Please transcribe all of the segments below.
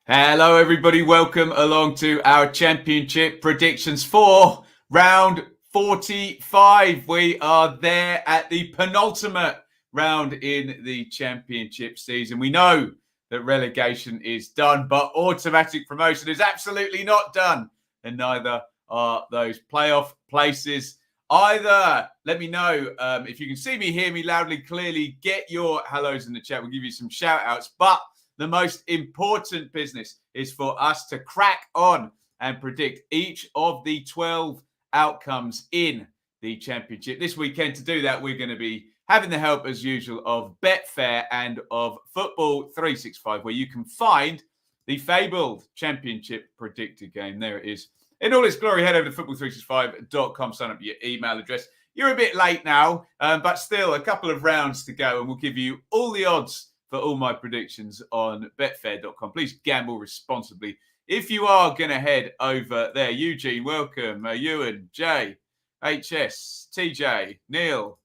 Hello, everybody. Welcome along to our championship predictions for round 45. We are there at the penultimate round in the championship season. We know that relegation is done, but automatic promotion is absolutely not done, and neither are those playoff places either. Let me know if you can see me, hear me loudly, clearly. Get your hellos in the chat. We'll give you some shout outs, but the most important business is for us to crack on and predict each of the 12 outcomes in the championship. This weekend, to do that, we're going to be having the help, as usual, of Betfair and of Football 365, where you can find the fabled championship predictor game. There it is. In all its glory, head over to football365.com, sign up your email address. You're a bit late now, but still a couple of rounds to go, and we'll give you all the odds for all my predictions on betfair.com. Please gamble responsibly if you are going to head over there. Eugene, welcome. Ewan, Jay, HS, TJ, Neil,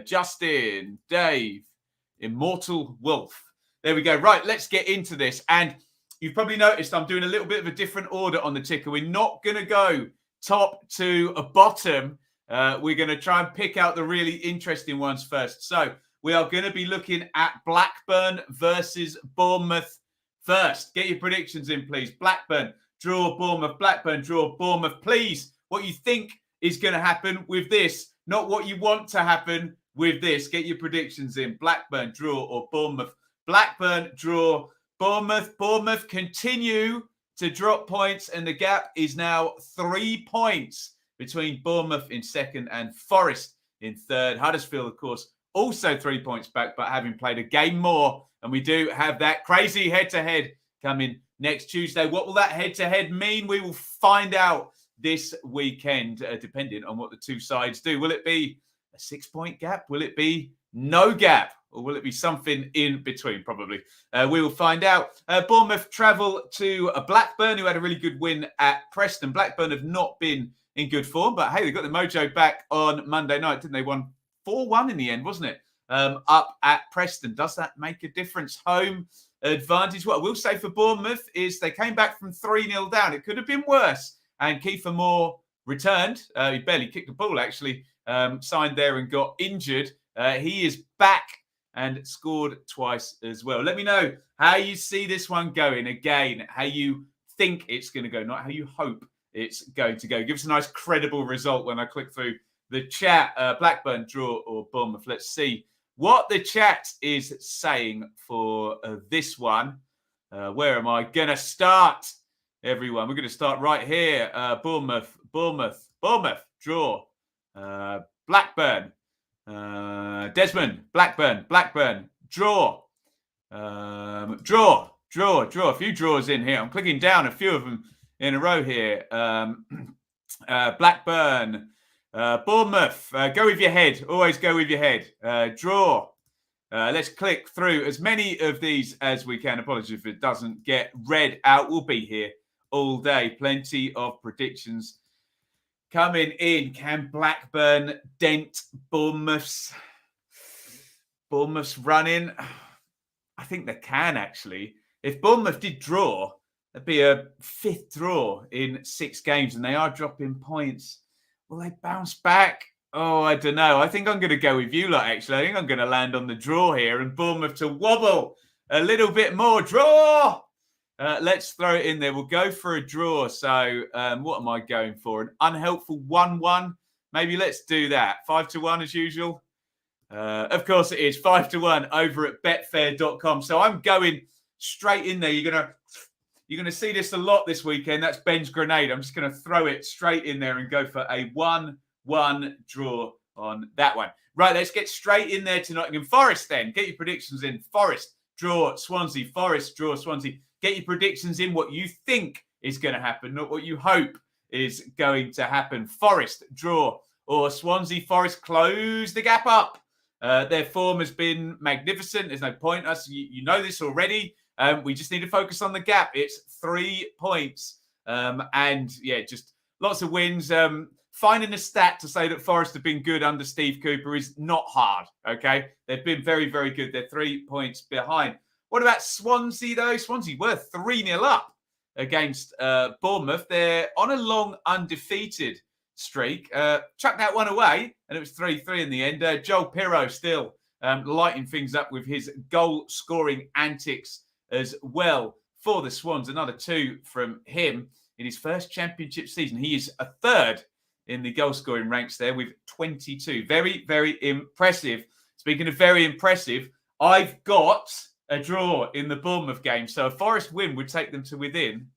Justin, Dave, Immortal Wolf. There we go. Right, let's get into this. And you've probably noticed I'm doing a little bit of a different order on the ticker. We're not going to go top to a bottom. We're going to try and pick out the really interesting ones first. So we are going to be looking at Blackburn versus Bournemouth first. Get your predictions in, please. Blackburn, draw Bournemouth. Blackburn, draw Bournemouth. Please, what you think is going to happen with this, not what you want to happen with this. Get your predictions in. Blackburn, draw, or Bournemouth. Blackburn, draw, Bournemouth. Bournemouth continue to drop points, and the gap is now 3 points between Bournemouth in second and Forest in third. Huddersfield, of course, also 3 points back, but having played a game more. And we do have that crazy head-to-head coming next Tuesday. What will that head-to-head mean? We will find out this weekend, depending on what the two sides do. Will it be a 6 point gap? Will it be no gap? Or will it be something in between? Probably. We will find out. Bournemouth travel to Blackburn, who had a really good win at Preston. Blackburn have not been in good form, but hey, they got the mojo back on Monday night, didn't they? Won 4-1 in the end, wasn't it? Up at Preston. Does that make a difference? Home advantage. What I will say for Bournemouth is they came back from 3-0 down. It could have been worse. And Kiefer Moore returned. He barely kicked the ball, actually. Signed there and got injured. He is back and scored twice as well. Let me know how you see this one going. Again, how you think it's going to go, not how you hope it's going to go. Give us a nice credible result when I click through the chat. Blackburn, draw, or Bournemouth. Let's see what the chat is saying for this one. Where am I going to start, everyone? We're going to start right here. Bournemouth, draw. Blackburn, Desmond, Blackburn, draw. Draw. A few draws in here. I'm clicking down a few of them in a row here. Blackburn, Bournemouth, go with your head. Always go with your head. Draw. Let's click through as many of these as we can. Apologies if it doesn't get read out. We'll be here all day. Plenty of predictions coming in. Can Blackburn dent Bournemouth's running? I think they can, actually. If Bournemouth did draw, it'd be a fifth draw in 6 games, and they are dropping points. Will they bounce back? Oh, I don't know. I think I'm going to go with you lot, actually. I think I'm going to land on the draw here and Bournemouth to wobble a little bit more. Draw! Let's throw it in there. We'll go for a draw. So what am I going for? An unhelpful 1-1? Maybe let's do that. 5-1 as usual. Of course it is. 5-1 over at betfair.com. So I'm going straight in there. You're going to see this a lot this weekend. That's Ben's grenade. I'm just going to throw it straight in there and go for a 1-1 draw on that one. Right, let's get straight in there to Nottingham Forest then. Get your predictions in. Forest, draw, Swansea. Forest, draw, Swansea. Get your predictions in, what you think is going to happen, not what you hope is going to happen. Forest, draw, or Swansea. Forest, close the gap up. Their form has bin magnificent. There's no point. You know this already. We just need to focus on the gap. It's 3 points. And yeah, just lots of wins. Finding a stat to say that Forest have been good under Steve Cooper is not hard, okay? They've been very, very good. They're 3 points behind. What about Swansea, though? Swansea were 3-0 up against Bournemouth. They're on a long undefeated streak. Chucked that one away, and it was 3-3 in the end. Joel Pirro still lighting things up with his goal-scoring antics as well for the Swans. Another 2 from him in his first championship season. He is a third in the goal-scoring ranks there with 22. Very, very impressive. Speaking of very impressive, I've got a draw in the Bournemouth game. So a Forest win would take them to within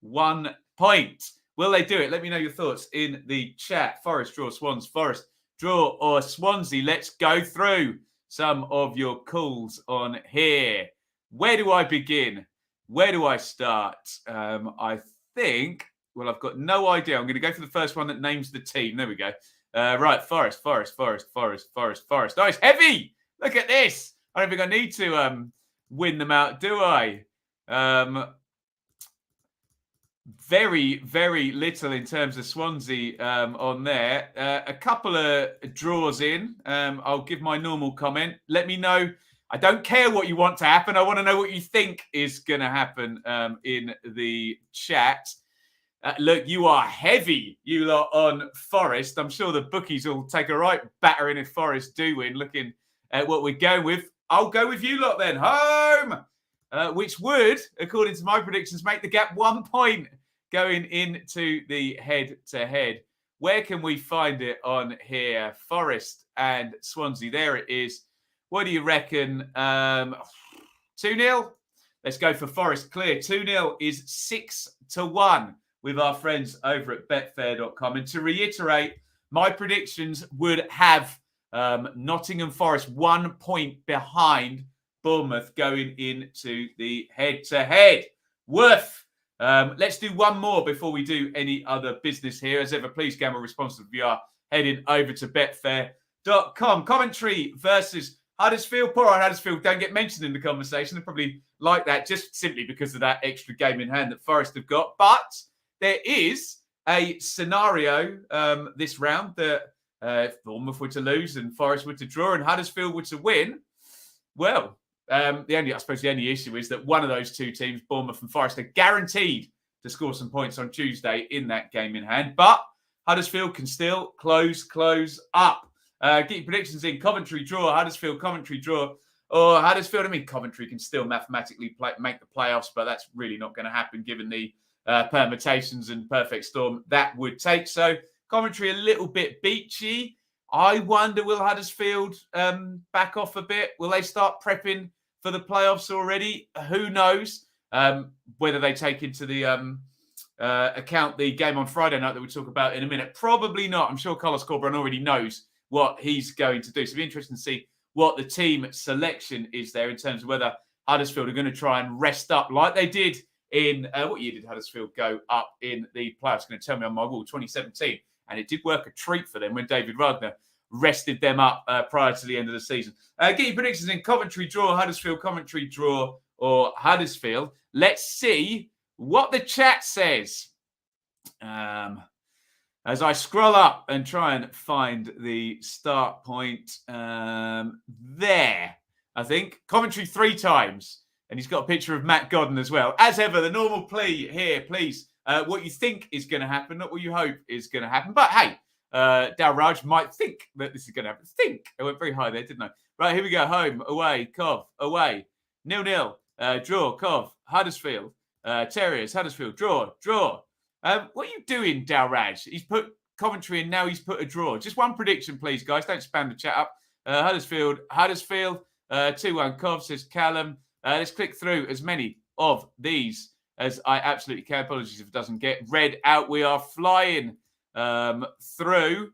1 point. Will they do it? Let me know your thoughts in the chat. Forest draw, Swans, Forest draw or Swansea. Let's go through some of your calls on here. Where do I begin? Where do I start? I think, well, I've got no idea. I'm going to go for the first one that names the team. There we go. Right, Forest. Oh, it's heavy. Look at this. I don't think I need to win them out, do I? Very, very little in terms of Swansea on there. A couple of draws in. I'll give my normal comment. Let me know. I don't care what you want to happen. I want to know what you think is going to happen in the chat. Look, you are heavy, you lot, on Forest. I'm sure the bookies will take a right battering if Forest do win. Looking at what we're going with. I'll go with you lot then. Home! Which would, according to my predictions, make the gap 1 point going into the head-to-head. Where can we find it on here? Forest and Swansea. There it is. What do you reckon? 2-0? Let's go for Forest clear. 2-0 is 6-1 with our friends over at betfair.com. And to reiterate, my predictions would have Nottingham Forest 1 point behind Bournemouth going into the head-to-head. Woof! Let's do one more before we do any other business here. As ever, please gamble responsibly. We are heading over to betfair.com. Coventry versus Huddersfield. Poor old Huddersfield don't get mentioned in the conversation. They probably like that just simply because of that extra game in hand that Forest have got. But there is a scenario this round that if Bournemouth were to lose and Forest were to draw and Huddersfield were to win, well, the only issue is that one of those two teams, Bournemouth and Forest, are guaranteed to score some points on Tuesday in that game in hand. But Huddersfield can still close up. Get your predictions in. Coventry draw, Huddersfield, Coventry draw. Or Huddersfield, Coventry can still mathematically make the playoffs, but that's really not going to happen given the permutations and perfect storm that would take. So Coventry a little bit beachy. I wonder, will Huddersfield back off a bit? Will they start prepping for the playoffs already? Who knows? Whether they take into the account the game on Friday night that we'll talk about in a minute. Probably not. I'm sure Carlos Corberán already knows what he's going to do. So it'll be interesting to see what the team selection is there in terms of whether Huddersfield are going to try and rest up like they did in, what year did Huddersfield go up in the playoffs? Going to tell me on my wall, 2017. And it did work a treat for them when David Wagner rested them up prior to the end of the season. Get your predictions in. Coventry draw, Huddersfield, Coventry draw, or Huddersfield. Let's see what the chat says. As I scroll up and try and find the start point there, I think. Coventry 3 times. And he's got a picture of Matt Godden as well. As ever, the normal plea here, please. What you think is going to happen, not what you hope is going to happen. But hey, Dal Raj might think that this is going to happen. Think. I went very high there, didn't I? Right, here we go. Home, away, Cov, away. 0-0. Draw, Cov, Huddersfield. Terriers, Huddersfield, draw. What are you doing, Dal Raj? He's put Coventry and now he's put a draw. Just one prediction, please, guys. Don't spam the chat up. Huddersfield, 2-1. Cov, says Callum. Let's click through as many of these as I absolutely can. Apologies if it doesn't get read out. We are flying through.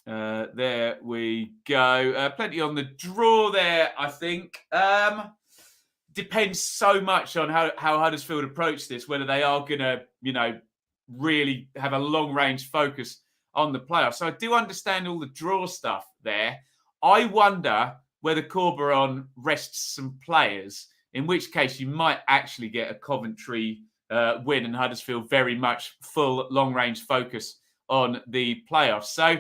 There we go. Plenty on the draw there, I think. Depends so much on how Huddersfield approach this, whether they are going to, really have a long-range focus on the playoffs. So I do understand all the draw stuff there. I wonder whether Corberán rests some players, in which case you might actually get a Coventry win and Huddersfield very much full long-range focus on the playoffs. So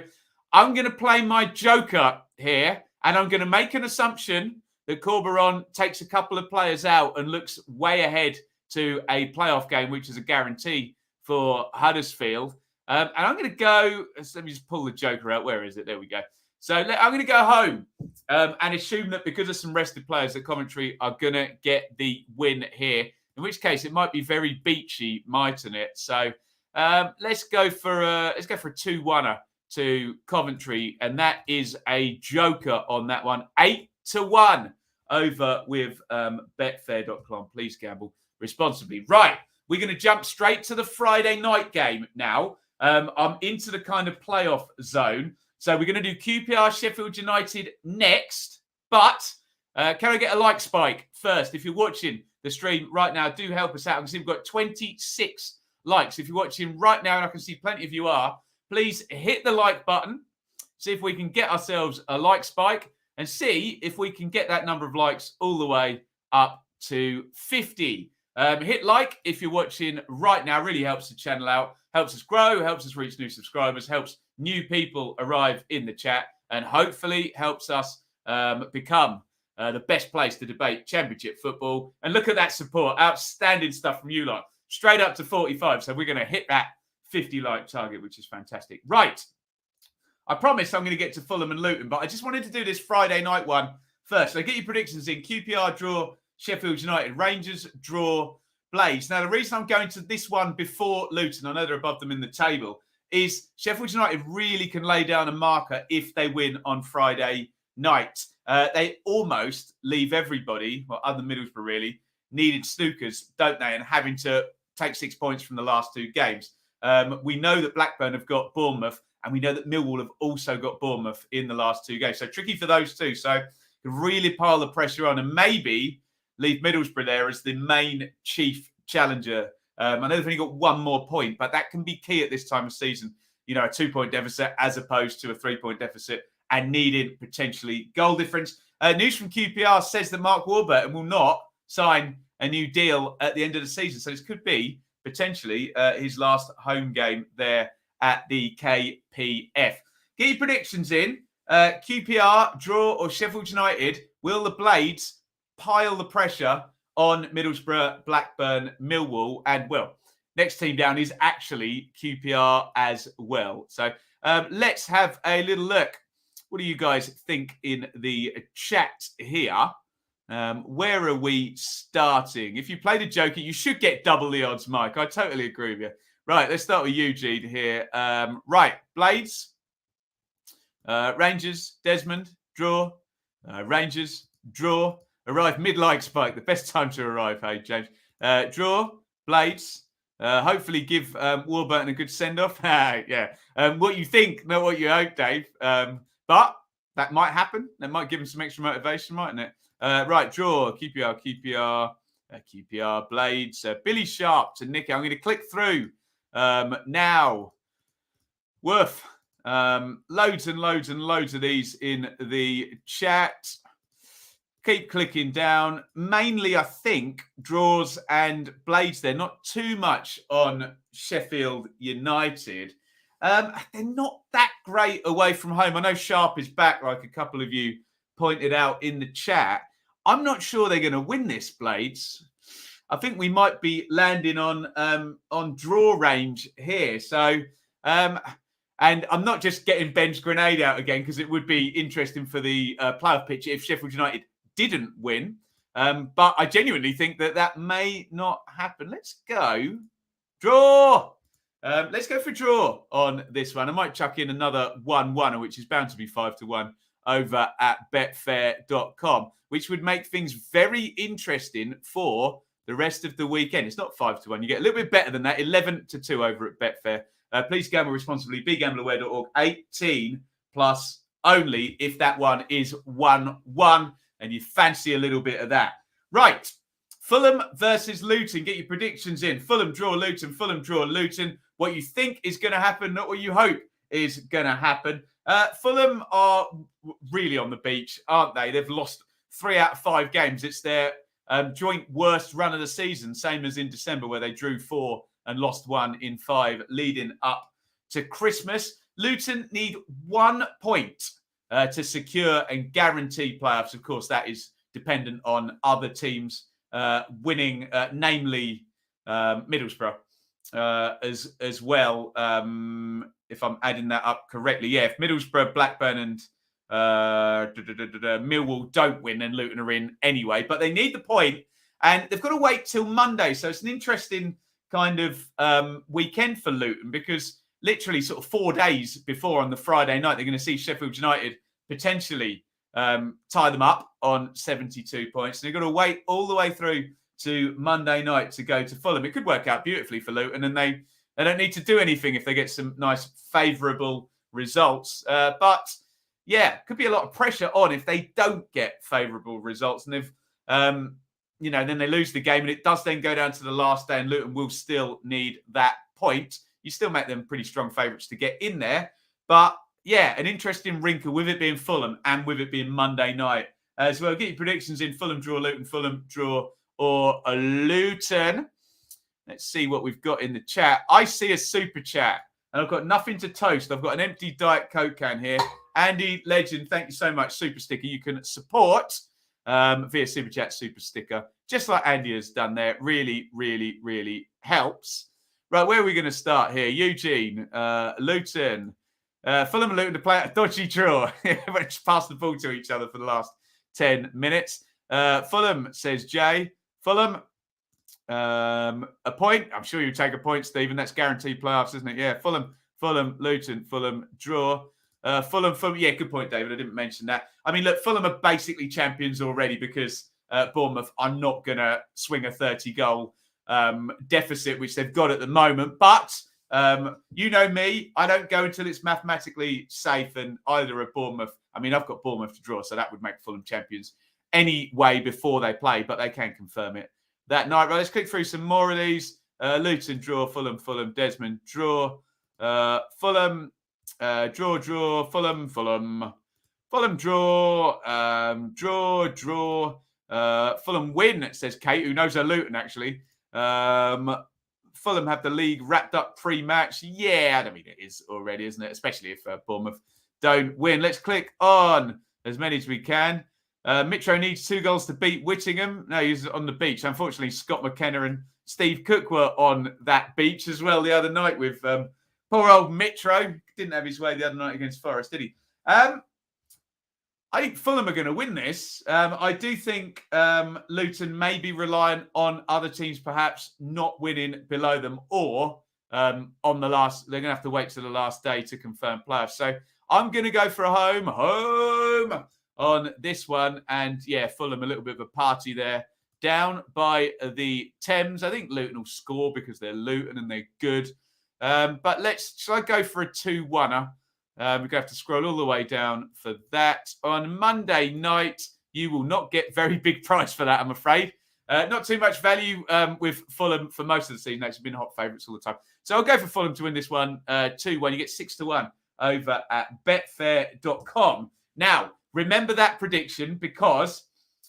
I'm going to play my joker here and I'm going to make an assumption that Corberon takes a couple of players out and looks way ahead to a playoff game, which is a guarantee for Huddersfield. And I'm going to go, let me just pull the joker out. Where is it? There we go. So I'm going to go home and assume that because of some rested players, that Coventry are going to get the win here. In which case, it might be very beachy, mightn't it? So let's go for a 2-1 to Coventry, and that is a joker on that one. 8-1 over with betfair.com. Please gamble responsibly. Right, we're going to jump straight to the Friday night game now. I'm into the kind of playoff zone. So we're going to do QPR Sheffield United next. But can I get a like spike first? If you're watching the stream right now, do help us out. I can see we've got 26 likes. If you're watching right now, and I can see plenty of you are, please hit the like button. See if we can get ourselves a like spike and see if we can get that number of likes all the way up to 50. Hit like if you're watching right now. Really helps the channel out, helps us grow, helps us reach new subscribers, helps new people arrive in the chat, and hopefully helps us become the best place to debate Championship football. And look at that support. Outstanding stuff from you lot. Straight up to 45. So we're going to hit that 50 like target, which is fantastic. Right. I promise I'm going to get to Fulham and Luton, but I just wanted to do this Friday night one first. So get your predictions in. QPR draw Sheffield United, Rangers draw Blades. Now, the reason I'm going to this one before Luton, I know they're above them in the table, is Sheffield United really can lay down a marker if they win on Friday night. They almost leave everybody, well, other than Middlesbrough really, needed snookers, don't they? And having to take 6 points from the last two games. We know that Blackburn have got Bournemouth, and we know that Millwall have also got Bournemouth in the last two games. So tricky for those two. So really pile the pressure on and maybe leave Middlesbrough there as the main chief challenger. I know they've only got one more point, but that can be key at this time of season. You know, a 2-point deficit as opposed to a 3-point deficit and needed potentially goal difference. News from QPR says that Mark Warburton will not sign a new deal at the end of the season. So this could be potentially his last home game there at the KPF. Get your predictions in. QPR, draw or Sheffield United. Will the Blades pile the pressure on Middlesbrough, Blackburn, Millwall? And, well, next team down is actually QPR as well. So let's have a little look. What do you guys think in the chat here? Where are we starting? If you play the Joker, you should get double the odds, Mike. I totally agree with you. Right, let's start with Eugene here. Right, Blades, Rangers, Desmond, draw. Rangers, draw. Arrive mid-like spike. The best time to arrive, hey, James. Draw, Blades. Hopefully give Warburton a good send-off. Yeah. What you think, not what you hope, Dave. But that might happen. That might give him some extra motivation, mightn't it? Right, draw, QPR, Blades. Billy Sharp to Nicky. I'm going to click through now. Worth. Loads and loads and loads of these in the chat. Keep clicking down. Mainly, I think, draws and Blades there. Not too much on Sheffield United. They're not that great away from home. I know Sharp is back, like a couple of you pointed out in the chat. I'm not sure they're going to win this, Blades. I think we might be landing on draw range here. So, and I'm not just getting Ben's grenade out again because it would be interesting for the playoff picture if Sheffield United didn't win. But I genuinely think that may not happen. Let's go draw. Let's go for draw on this one. I might chuck in another 1-1, which is bound to be 5-1 over at betfair.com, which would make things very interesting for the rest of the weekend. It's not 5-1. You get a little bit better than that. 11-2 over at Betfair. Please gamble responsibly. BeGambleAware.org. 18 plus only if that one is 1-1 and you fancy a little bit of that. Right. Fulham versus Luton. Get your predictions in. Fulham draw Luton. Fulham draw Luton. What you think is going to happen, not what you hope is going to happen. Fulham are really on the beach, aren't they? They've lost 3 out of 5 games. It's their joint worst run of the season, same as in December where they drew 4 and lost 1 in 5 leading up to Christmas. Luton need 1 point to secure and guarantee playoffs. Of course, that is dependent on other teams winning, namely Middlesbrough as well. If I'm adding that up correctly, yeah. If Middlesbrough, Blackburn, and Millwall don't win, then Luton are in anyway. But they need the point, and they've got to wait till Monday. So it's an interesting kind of weekend for Luton, because literally sort of 4 days before, on the Friday night, they're going to see Sheffield United potentially tie them up on 72 points. And they've got to wait all the way through to Monday night to go to Fulham. It could work out beautifully for Luton, and they don't need to do anything if they get some nice favourable results. But yeah, could be a lot of pressure on if they don't get favourable results. And if, then they lose the game, and it does then go down to the last day, and Luton will still need that point. You still make them pretty strong favourites to get in there. But yeah, an interesting wrinkle with it being Fulham and with it being Monday night as well. Get your predictions in: Fulham draw, Luton, Fulham draw, or a Luton. Let's see what we've got in the chat. I see a super chat, and I've got nothing to toast. I've got an empty Diet Coke can here. Andy Legend, thank you so much. Super sticker. You can support via super chat, super sticker, just like Andy has done there. Really, really, really helps. Right, where are we going to start here? Eugene, Luton. Fulham and Luton to play a dodgy draw. Just pass the ball to each other for the last 10 minutes. Fulham, says Jay. Fulham, a point. I'm sure you take a point, Stephen. That's guaranteed playoffs, isn't it? Yeah, Fulham, Luton, Fulham, draw. Fulham. Yeah, good point, David. I didn't mention that. I mean, look, Fulham are basically champions already, because Bournemouth are not going to swing a 30-goal deficit, which they've got at the moment. But you know me, I don't go until it's mathematically safe, and either of Bournemouth. I mean, I've got Bournemouth to draw, so that would make Fulham champions anyway before they play, but they can confirm it that night. Right, let's click through some more of these. Luton draw, Fulham, Desmond draw, Fulham draw, Fulham draw, Fulham win, it says Kate, who knows her Luton actually. Fulham have the league wrapped up pre-match. Yeah, I mean, it is already, isn't it? Especially if Bournemouth don't win. Let's click on as many as we can. Mitro needs 2 goals to beat Whittingham. No, he's on the beach. Unfortunately, Scott McKenna and Steve Cook were on that beach as well the other night with poor old Mitro. Didn't have his way the other night against Forest, did he? I think Fulham are going to win this. I do think Luton may be reliant on other teams perhaps not winning below them, or on the last, they're going to have to wait till the last day to confirm playoffs. So I'm going to go for a home on this one. And yeah, Fulham, a little bit of a party there. Down by the Thames. I think Luton will score because they're Luton and they're good. But shall I go for a 2-1-er? We're going to have to scroll all the way down for that. On Monday night, you will not get very big price for that, I'm afraid. Not too much value with Fulham for most of the season. They've been hot favourites all the time. So I'll go for Fulham to win this one 2-1. You get 6-1 over at betfair.com. Now, remember that prediction, because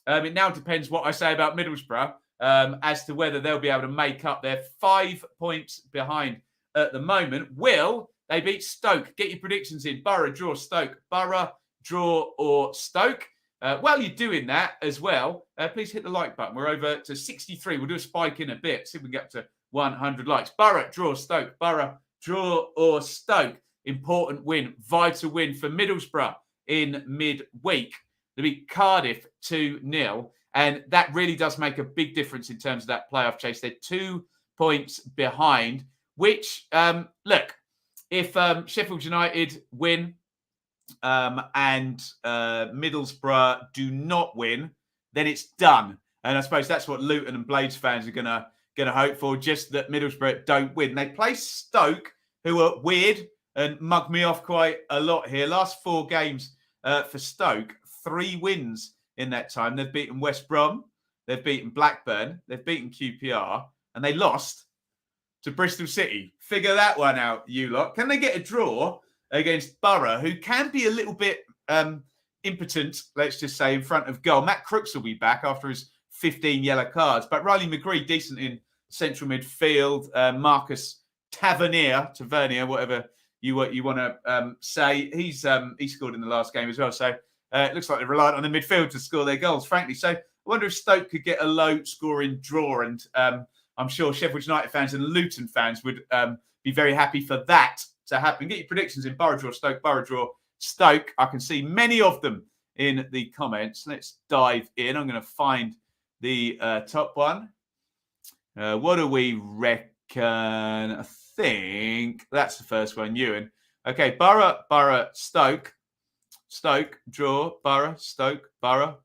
it now depends what I say about Middlesbrough as to whether they'll be able to make up. They're 5 points behind at the moment. Will they beat Stoke? Get your predictions in. Borough, draw, Stoke. Borough, draw, or Stoke. While you're doing that as well, please hit the like button. We're over to 63. We'll do a spike in a bit. See if we can get up to 100 likes. Borough, draw, Stoke. Borough, draw, or Stoke. Important win. Vital win for Middlesbrough in midweek. They beat Cardiff 2-0. And that really does make a big difference in terms of that playoff chase. They're 2 points behind, which, look, if Sheffield United win and Middlesbrough do not win, then it's done. And I suppose that's what Luton and Blades fans are gonna hope for, just that Middlesbrough don't win. They play Stoke, who are weird and mug me off quite a lot here. Last 4 games for Stoke, 3 wins in that time. They've beaten West Brom, they've beaten Blackburn, they've beaten QPR, and they lost to Bristol City. Figure that one out, you lot. Can they get a draw against Borough, who can be a little bit impotent, let's just say, in front of goal? Matt Crooks will be back after his 15 yellow cards, but Riley McGree, decent in central midfield. Marcus Tavernier, whatever you want to say. He scored in the last game as well. So It looks like they're reliant on the midfield to score their goals, frankly. So I wonder if Stoke could get a low-scoring draw, and I'm sure Sheffield United fans and Luton fans would be very happy for that to happen. Get your predictions in Borough draw, Stoke. I can see many of them in the comments. Let's dive in. I'm going to find the top one. What do we reckon? I think that's the first one, Iain. Okay, Borough, Stoke, draw, Borough, Stoke, Borough.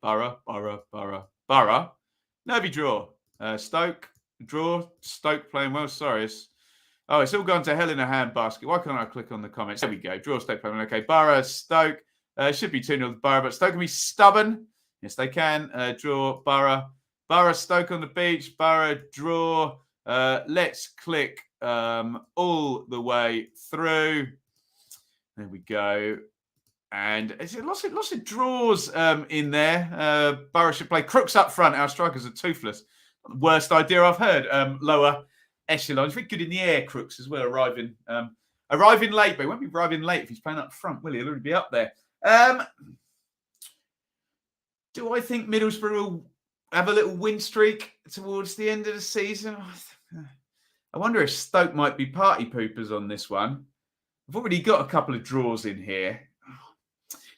Nervy draw. Stoke, draw, Stoke playing well. Sorry. It's all gone to hell in a handbasket. Why can't I click on the comments? There we go. Draw, Stoke playing well. Okay, Borough, Stoke. Should be 2-0 to Borough, but Stoke can be stubborn. Yes, they can. Draw, Borough. Borough, Stoke on the beach. Borough, draw. Let's click all the way through. There we go. And it's lots of draws in there. Borough should play Crooks up front. Our strikers are toothless. Worst idea I've heard. Lower echelons. Very good in the air, Crooks, as well, arriving late. But he won't be arriving late if he's playing up front, will he? He'll already be up there. Do I think Middlesbrough will have a little win streak towards the end of the season? I wonder if Stoke might be party poopers on this one. I've already got a couple of draws in here.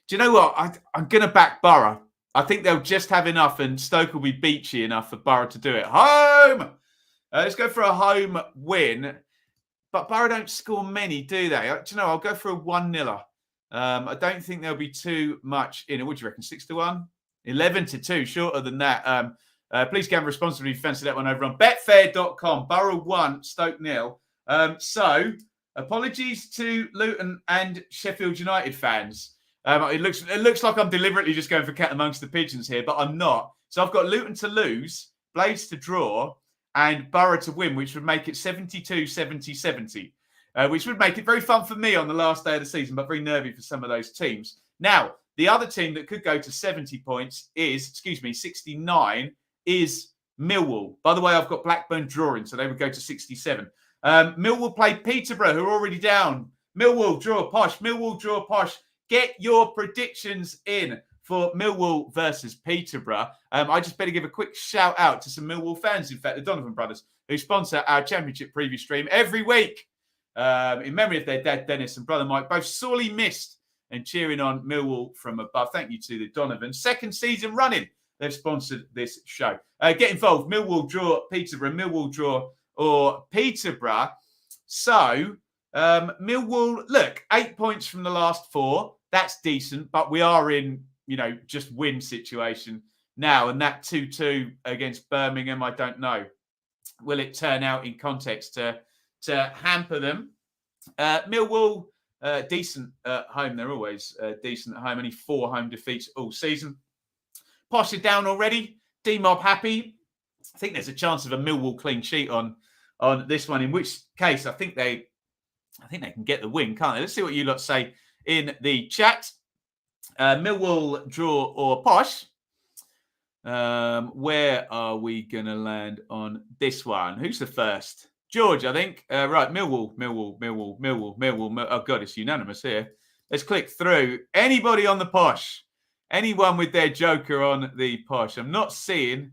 Do you know what? I'm going to back Borough. I think they'll just have enough and Stoke will be beachy enough for Borough to do it. Home! Let's go for a home win. But Borough don't score many, do they? Do you know, I'll go for a 1-0. I don't think there'll be too much in it. What do you reckon? 6-1? 11-2, shorter than that. Please gamble responsibly if you fancy that one over on betfair.com. Borough 1, Stoke 0. So, apologies to Luton and Sheffield United fans. It looks like I'm deliberately just going for cat amongst the pigeons here, but I'm not. So I've got Luton to lose, Blades to draw, and Borough to win, which would make it 72-70-70, which would make it very fun for me on the last day of the season, but very nervy for some of those teams. Now, the other team that could go to 70 points 69, is Millwall. By the way, I've got Blackburn drawing, so they would go to 67. Millwall play Peterborough, who are already down. Millwall draw posh. Get your predictions in for Millwall versus Peterborough. I just better give a quick shout out to some Millwall fans, in fact, the Donovan brothers, who sponsor our Championship preview stream every week. In memory of their dad, Dennis, and brother Mike, both sorely missed and cheering on Millwall from above. Thank you to the Donovan. Second season running, they've sponsored this show. Get involved. Millwall draw Peterborough. Millwall draw or Peterborough. So, Millwall, look, 8 points from the last 4. That's decent, but we are in, just win situation now. And that 2-2 against Birmingham, I don't know. Will it turn out in context to hamper them? Millwall, decent at home. They're always decent at home. Only 4 home defeats all season. Posh it down already. D-Mob happy. I think there's a chance of a Millwall clean sheet on this one, in which case I think they can get the win, can't they? Let's see what you lot say in the chat. Millwall draw or Posh. Where are we going to land on this one? Who's the first? George, I think. Right, Millwall. Oh, God, it's unanimous here. Let's click through. Anybody on the Posh? Anyone with their joker on the Posh? I'm not seeing.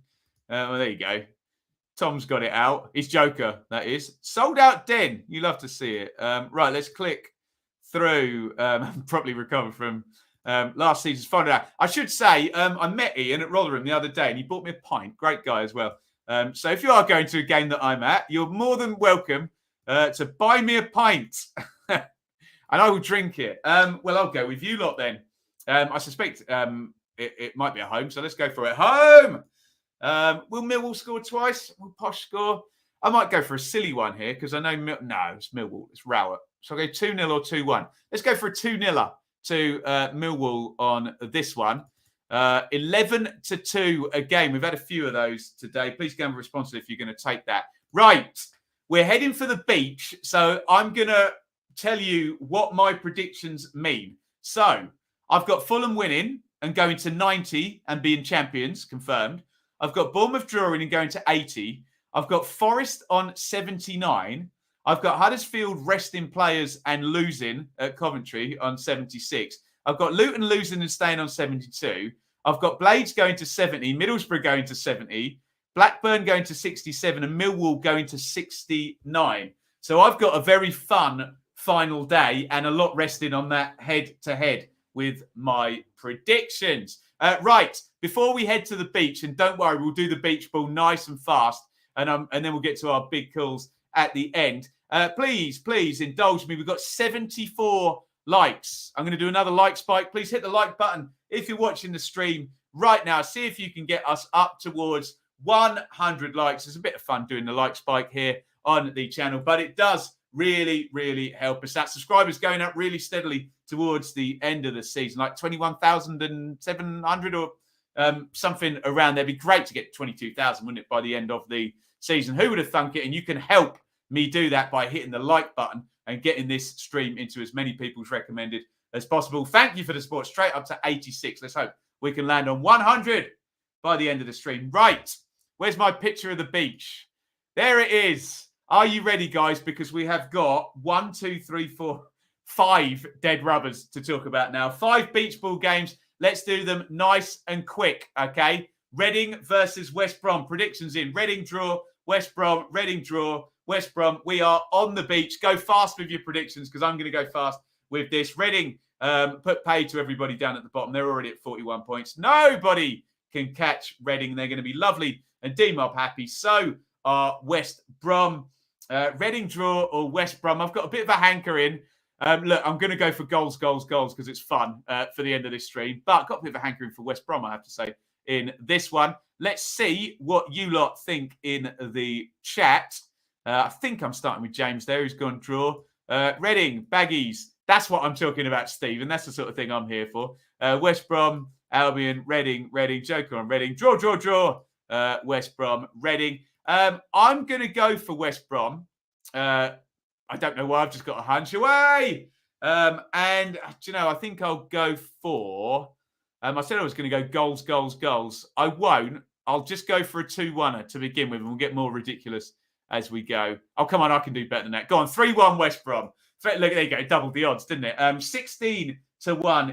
Well, there you go. Tom's got it out. His joker, that is. Sold out Den. You love to see it. Right, let's click through. Probably recover from last season's final. I should say, I met Iain at Rotherham the other day and he bought me a pint. Great guy as well. So if you are going to a game that I'm at, you're more than welcome to buy me a pint. And I will drink it. Well, I'll go with you lot then. I suspect it might be a home, so let's go for it. Home! Will Millwall score twice? Will Posh score? I might go for a silly one here because I know... No, it's Millwall. It's Rowett. So I'll go 2-0 or 2-1. Let's go for a 2-0 to Millwall on this one. 11-2 again. We've had a few of those today. Please gamble responsibly if you're going to take that. Right. We're heading for the beach. So I'm going to tell you what my predictions mean. So I've got Fulham winning and going to 90 and being champions, confirmed. I've got Bournemouth drawing and going to 80. I've got Forest on 79. I've got Huddersfield resting players and losing at Coventry on 76. I've got Luton losing and staying on 72. I've got Blades going to 70, Middlesbrough going to 70, Blackburn going to 67, and Millwall going to 69. So I've got a very fun final day and a lot resting on that head-to-head with my predictions. Right, before we head to the beach, and don't worry, we'll do the beach ball nice and fast, and then we'll get to our big calls at the end. Please indulge me. We've got 74 likes. I'm going to do another like spike. Please hit the like button if you're watching the stream right now. See if you can get us up towards 100 likes. It's a bit of fun doing the like spike here on the channel, but it does really, really help us. That subscribers going up really steadily towards the end of the season, like 21,700 or something around there. It'd be great to get 22,000, wouldn't it, by the end of the season? Who would have thunk it? And you can help me do that by hitting the like button and getting this stream into as many people's recommended as possible. Thank you for the support. Straight up to 86. Let's hope we can land on 100 by the end of the stream. Right. Where's my picture of the beach? There it is. Are you ready, guys? Because we have got 1, 2, 3, 4, 5 dead rubbers to talk about now. 5 beach ball games. Let's do them nice and quick, okay? Reading versus West Brom. Predictions in. Reading draw, West Brom, Reading draw, West Brom. We are on the beach. Go fast with your predictions because I'm going to go fast with this. Reading, put pay to everybody down at the bottom. They're already at 41 points. Nobody can catch Reading. They're going to be lovely and D-Mob happy. So are West Brom. Reading draw or West Brom. I've got a bit of a hankering. Look, I'm going to go for goals because it's fun for the end of this stream. But I've got a bit of a hankering for West Brom, I have to say, in this one. Let's see what you lot think in the chat. I think I'm starting with James there, who's gone draw. Reading, Baggies. That's what I'm talking about, Steve. And that's the sort of thing I'm here for. West Brom, Albion, Reading, Joker on Reading. Draw. West Brom, Reading. I'm going to go for West Brom. I don't know why. I've just got a hunch away. And, I think I'll go for... I said I was going to go goals. I won't. I'll just go for a 2-1 to begin with, and we'll get more ridiculous as we go. Oh, come on. I can do better than that. Go on. 3-1 West Brom. Look, there you go. Doubled the odds, didn't it? 16-1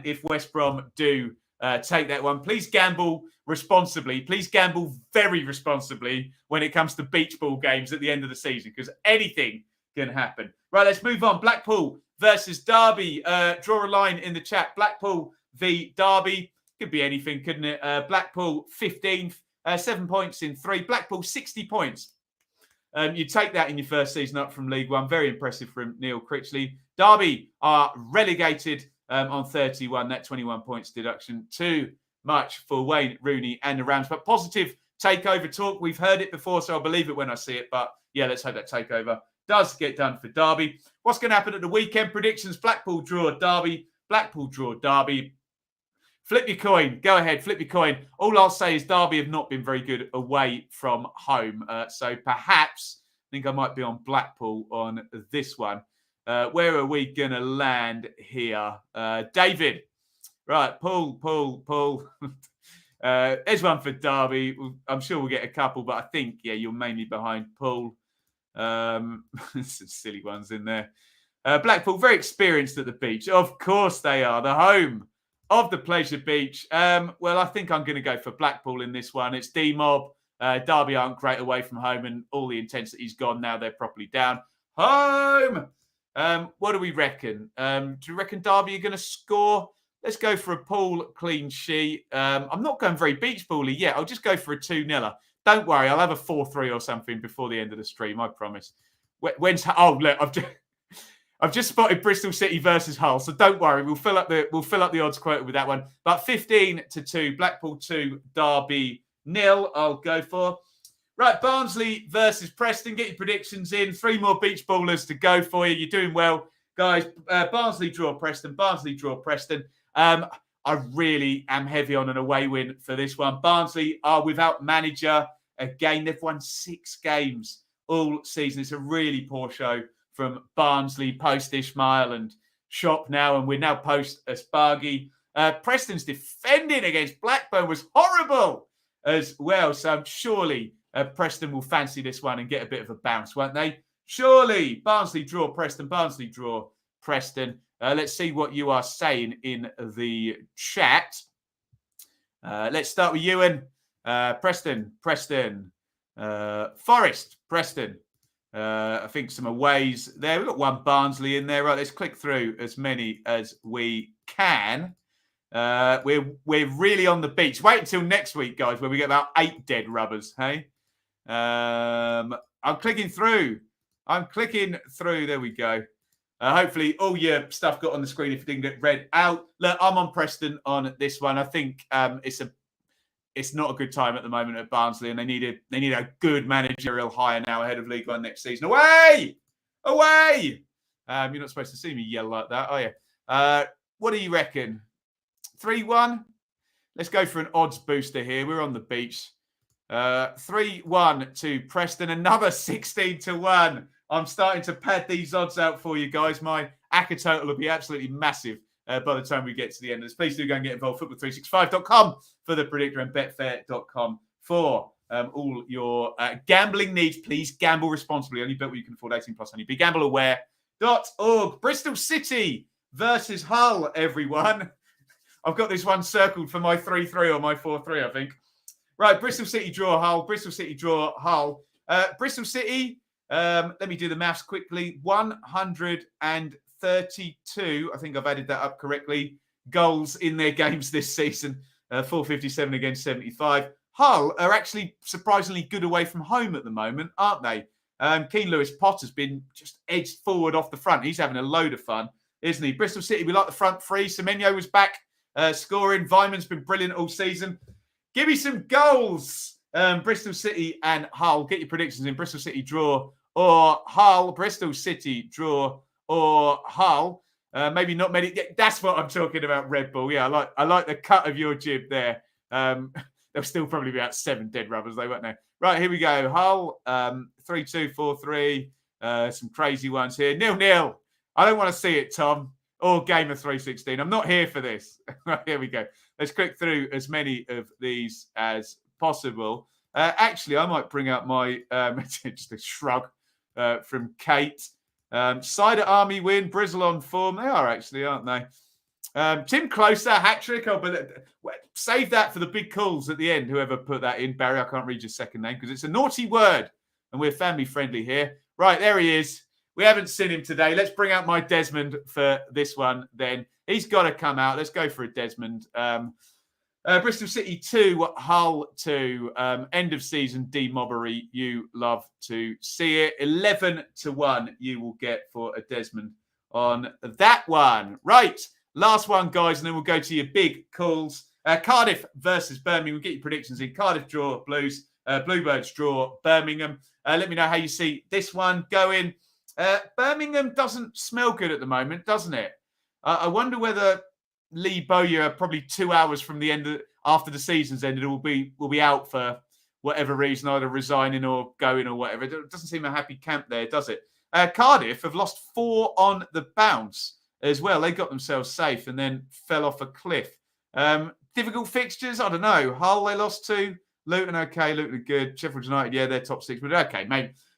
if West Brom do take that one. Please gamble responsibly. Please gamble very responsibly when it comes to beach ball games at the end of the season, because anything can happen. Right, let's move on. Blackpool versus Derby. Draw a line in the chat. Blackpool v Derby. Could be anything, couldn't it? Blackpool 15th, 7 points in 3. Blackpool 60 points. You take that in your first season up from League One. Very impressive from Neil Critchley. Derby are relegated on 31. That 21 points deduction. Too much for Wayne Rooney and the Rams. But positive takeover talk. We've heard it before, so I'll believe it when I see it. But yeah, let's hope that takeover does get done for Derby. What's going to happen at the weekend? Predictions: Blackpool draw, Derby. Blackpool draw, Derby. Flip your coin. Go ahead, flip your coin. All I'll say is Derby have not been very good away from home. So perhaps I think I might be on Blackpool on this one. Where are we going to land here? David. Right, Paul. There's one for Derby. I'm sure we'll get a couple, but I think, you're mainly behind Paul. Some silly ones in there. Blackpool, very experienced at the beach. Of course they are. The home of the Pleasure Beach. Well, I think I'm going to go for Blackpool in this one. It's D-Mob. Derby aren't great away from home, and all the intensity's gone now. They're properly down. Home! What do we reckon? Do you reckon Derby are going to score? Let's go for a Pool clean sheet. I'm not going very beach bally yet. I'll just go for a 2-0. Don't worry, I'll have a 4-3 or something before the end of the stream, I promise. Look, I've just spotted Bristol City versus Hull, so don't worry. We'll fill up the odds quota with that one. But 15-2, Blackpool 2, Derby 0. I'll go for. Right, Barnsley versus Preston. Get your predictions in. 3 more beach ballers to go for you. You're doing well, guys. Barnsley draw Preston. I really am heavy on an away win for this one. Barnsley are without manager. Again, they've won 6 games all season. It's a really poor show from Barnsley, post Ishmael and Shop now, and we're now post Aspargi. Preston's defending against Blackburn was horrible as well. So surely Preston will fancy this one and get a bit of a bounce, won't they? Surely. Barnsley draw Preston. Let's see what you are saying in the chat. Let's start with Ewan. Preston. Forest, Preston. I think some aways there. We've got one Barnsley in there. Right, let's click through as many as we can. We're really on the beach. Wait until next week, guys, where we get about 8 dead rubbers. Hey, I'm clicking through. There we go. Hopefully, all your stuff got on the screen if it didn't get read out. Look, I'm on Preston on this one. I think it's not a good time at the moment at Barnsley, and they need a good managerial hire now ahead of League One next season. Away! You're not supposed to see me yell like that, are you? What do you reckon? 3-1? Let's go for an odds booster here. We're on the beach. 3-1 to Preston. Another 16-1. I'm starting to pad these odds out for you guys. My ACCA total will be absolutely massive by the time we get to the end of this. Please do go and get involved. Football365.com for the predictor and betfair.com for all your gambling needs. Please gamble responsibly. Only bet what you can afford. 18 plus. Only be gambleaware.org. Bristol City versus Hull, everyone. I've got this one circled for my 3-3 or my 4-3, I think. Right, Bristol City draw Hull. Bristol City draw Hull. Bristol City, let me do the maths quickly. 132, I think I've added that up correctly, goals in their games this season. 457 against 75. Hull are actually surprisingly good away from home at the moment, aren't they? Keane Lewis Potter's been just edged forward off the front. He's having a load of fun, isn't he? Bristol City, we like the front three. Semenyo was back scoring. Vyman's been brilliant all season. Give me some goals. Bristol City and Hull. Get your predictions in. Bristol City draw or Hull. Bristol City draw or Hull. Maybe not many. Yeah, that's what I'm talking about, Red Bull. Yeah, I like the cut of your jib there. There'll still probably be about 7 dead rubbers, though, won't there? Right, here we go. Hull, 3-2, 4-3. Some crazy ones here. 0-0. I don't want to see it, Tom. Or Game of 316. I'm not here for this. Right, here we go. Let's click through as many of these as possible. Actually, I might bring up my just a shrug from Kate. Cider Army win. Bristol on form. They are actually, aren't they? Tim Closer, hat-trick. Oh, but save that for the big calls at the end, whoever put that in. Barry, I can't read your second name because it's a naughty word and we're family-friendly here. Right, there he is. We haven't seen him today. Let's bring out my Desmond for this one then. He's got to come out. Let's go for a Desmond. Bristol City 2, Hull 2. End of season demobbery. You love to see it. 11-1 you will get for a Desmond on that one. Right. Last one, guys, and then we'll go to your big calls. Cardiff versus Birmingham. We'll get your predictions in. Cardiff draw Blues. Bluebirds draw Birmingham. Let me know how you see this one going. Birmingham doesn't smell good at the moment, doesn't it? I wonder whether Lee Bowyer, probably 2 hours from the end after the season's ended, will be out for whatever reason, either resigning or going or whatever. It doesn't seem a happy camp there, does it? Cardiff have lost 4 on the bounce as well. They got themselves safe and then fell off a cliff. Difficult fixtures? I don't know. Hull, they lost to. Luton, okay. Luton are good. Sheffield United, yeah, they're top 6. But okay,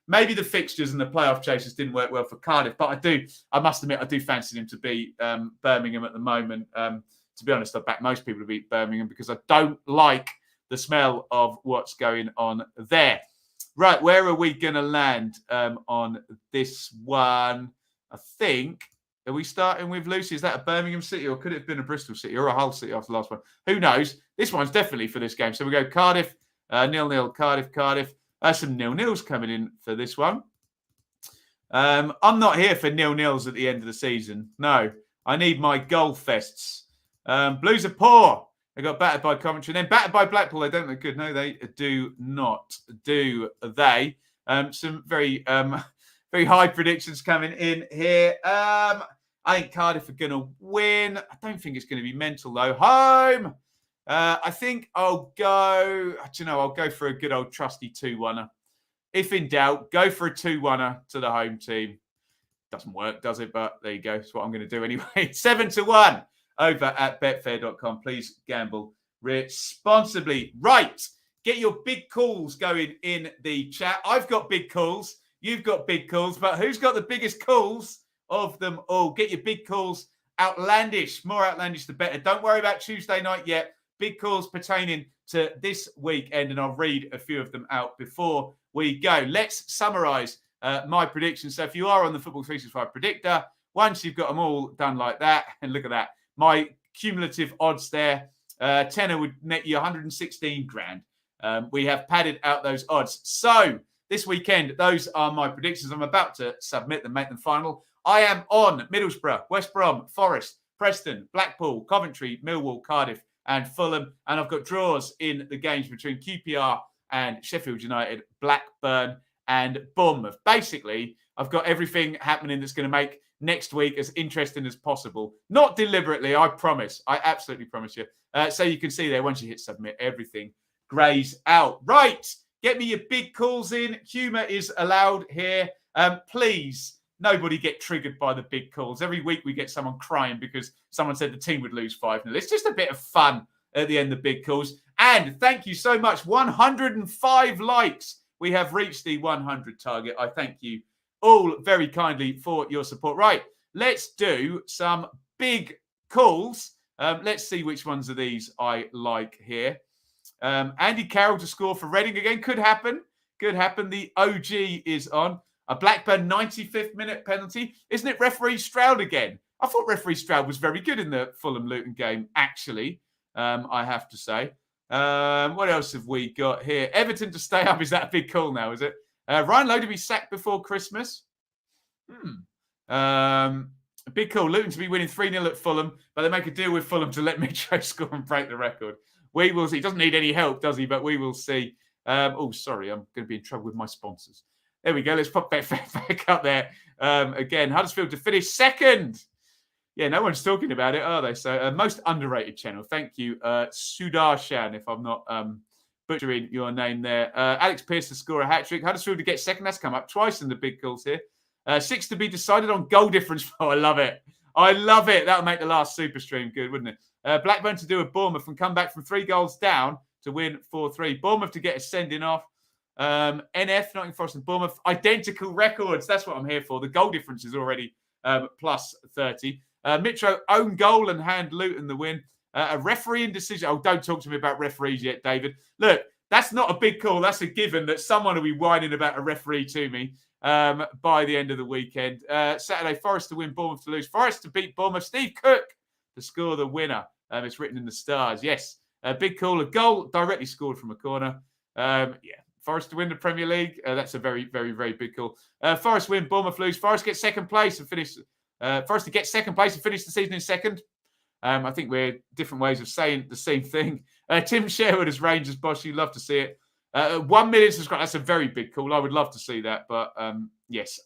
maybe the fixtures and the playoff chasers didn't work well for Cardiff. But I must admit, I do fancy them to beat Birmingham at the moment. To be honest, I back most people to beat Birmingham because I don't like the smell of what's going on there. Right, where are we going to land on this one? I think, are we starting with Lucy? Is that a Birmingham City or could it have been a Bristol City or a Hull City after the last one? Who knows? This one's definitely for this game. So we go Cardiff, 0-0, Cardiff. Some 0-0s coming in for this one. I'm not here for 0-0s at the end of the season. No, I need my goal fests. Blues are poor. They got battered by Coventry. Then battered by Blackpool. They don't look good. No, they do not. Do they? Some very high predictions coming in here. I think Cardiff are going to win. I don't think it's going to be mental, though. Home. I think I'll go for a good old trusty 2-1er. If in doubt, go for a 2-1er to the home team. Doesn't work, does it? But there you go. That's what I'm going to do anyway. 7-1 over at betfair.com. Please gamble responsibly. Right. Get your big calls going in the chat. I've got big calls. You've got big calls. But who's got the biggest calls of them all. Get your big calls outlandish. More outlandish, the better. Don't worry about Tuesday night yet. Big calls pertaining to this weekend, and I'll read a few of them out before we go. Let's summarise my predictions. So if you are on the Football 365 predictor, once you've got them all done like that, and look at that, my cumulative odds there, tenner would net you 116 grand. We have padded out those odds. So this weekend, those are my predictions. I'm about to submit them, make them final. I am on Middlesbrough, West Brom, Forest, Preston, Blackpool, Coventry, Millwall, Cardiff, and Fulham. And I've got draws in the games between QPR and Sheffield United, Blackburn, and Bournemouth. Basically, I've got everything happening that's going to make next week as interesting as possible. Not deliberately, I promise. I absolutely promise you. So you can see there, once you hit submit, everything grays out. Right, get me your big calls in. Humour is allowed here. Please, nobody get triggered by the big calls. Every week we get someone crying because someone said the team would lose 5-0. It's just a bit of fun at the end of big calls. And thank you so much. 105 likes. We have reached the 100 target. I thank you all very kindly for your support. Right, let's do some big calls. Let's see which ones of these I like here. Andy Carroll to score for Reading again. Could happen. Could happen. The OG is on. A Blackburn 95th minute penalty. Isn't it referee Stroud again? I thought referee Stroud was very good in the Fulham Luton game, actually, I have to say. What else have we got here? Everton to stay up. Is that a big call now, is it? Ryan Lowe to be sacked before Christmas. A big call. Luton to be winning 3-0 at Fulham, but they make a deal with Fulham to let Mitro score and break the record. We will see. He doesn't need any help, does he? But we will see. Sorry. I'm going to be in trouble with my sponsors. There we go. Let's pop back up there. Again, Huddersfield to finish second. Yeah, no one's talking about it, are they? So, most underrated channel. Thank you, Sudarshan, if I'm not butchering your name there. Alex Pearce to score a hat-trick. Huddersfield to get second. That's come up twice in the big calls here. 6 to be decided on goal difference. Oh, I love it. I love it. That'll make the last super stream good, wouldn't it? Blackburn to do a Bournemouth and come back from 3 goals down to win 4-3. Bournemouth to get a sending off. NF, Nottingham Forest and Bournemouth, identical records. That's what I'm here for. The goal difference is already plus 30. Mitro own goal and hand Luton the win. A refereeing decision. Oh, don't talk to me about referees yet, David. Look, that's not a big call. That's a given that someone will be whining about a referee to me by the end of the weekend. Saturday, Forest to win, Bournemouth to lose. Forest to beat Bournemouth. Steve Cook to score the winner. It's written in the stars. Yes, a big call. A goal directly scored from a corner. Forest to win the Premier League. That's a very, very, very big call. Forest win, Bournemouth lose. Forest get second place and finish. Forest to get second place and finish the season in second. I think we're different ways of saying the same thing. Tim Sherwood as Rangers boss. You'd love to see it. 1 million subscribers. That's a very big call. I would love to see that, but yes,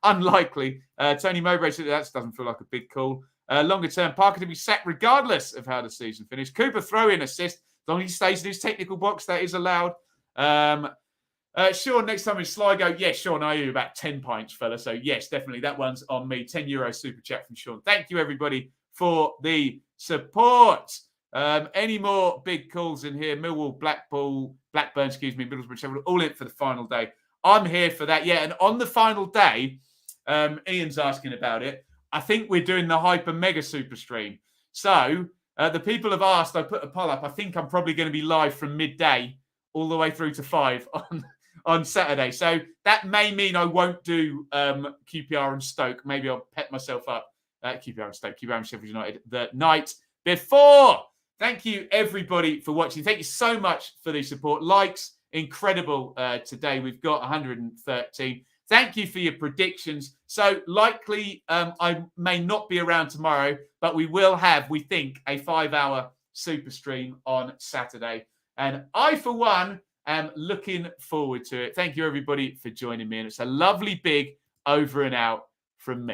unlikely. Tony Mowbray said that doesn't feel like a big call. Longer term, Parker to be sacked regardless of how the season finished. Cooper throw-in assist. As long as he stays in his technical box, that is allowed. Sean, next time in Sligo. Yes, Sean, I owe you about 10 pints, fella. So yes, definitely that one's on me. €10 super chat from Sean. Thank you, everybody, for the support. Any more big calls in here? Millwall, Blackpool, Blackburn, Middlesbrough, Sheffield, all in for the final day. I'm here for that. Yeah, and on the final day, Ian's asking about it. I think we're doing the hyper mega super stream. So the people have asked, I put a poll up. I think I'm probably going to be live from midday all the way through to 5 on Saturday. So that may mean I won't do QPR and Stoke. Maybe I'll pet myself up. QPR and Stoke, QPR and Sheffield United the night before. Thank you, everybody, for watching. Thank you so much for the support. Likes, incredible today. We've got 113. Thank you for your predictions. So likely I may not be around tomorrow, but we will have, we think, a 5-hour super stream on Saturday. And I, for one, am looking forward to it. Thank you, everybody, for joining me. And it's a lovely big over and out from me.